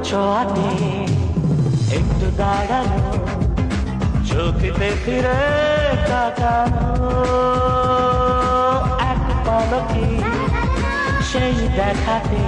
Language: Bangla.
ছোঁয়াতে একটু দাঁড়ানো, চোখেতে ফিরে তাকানো, এক পলকে সেই দেখাতে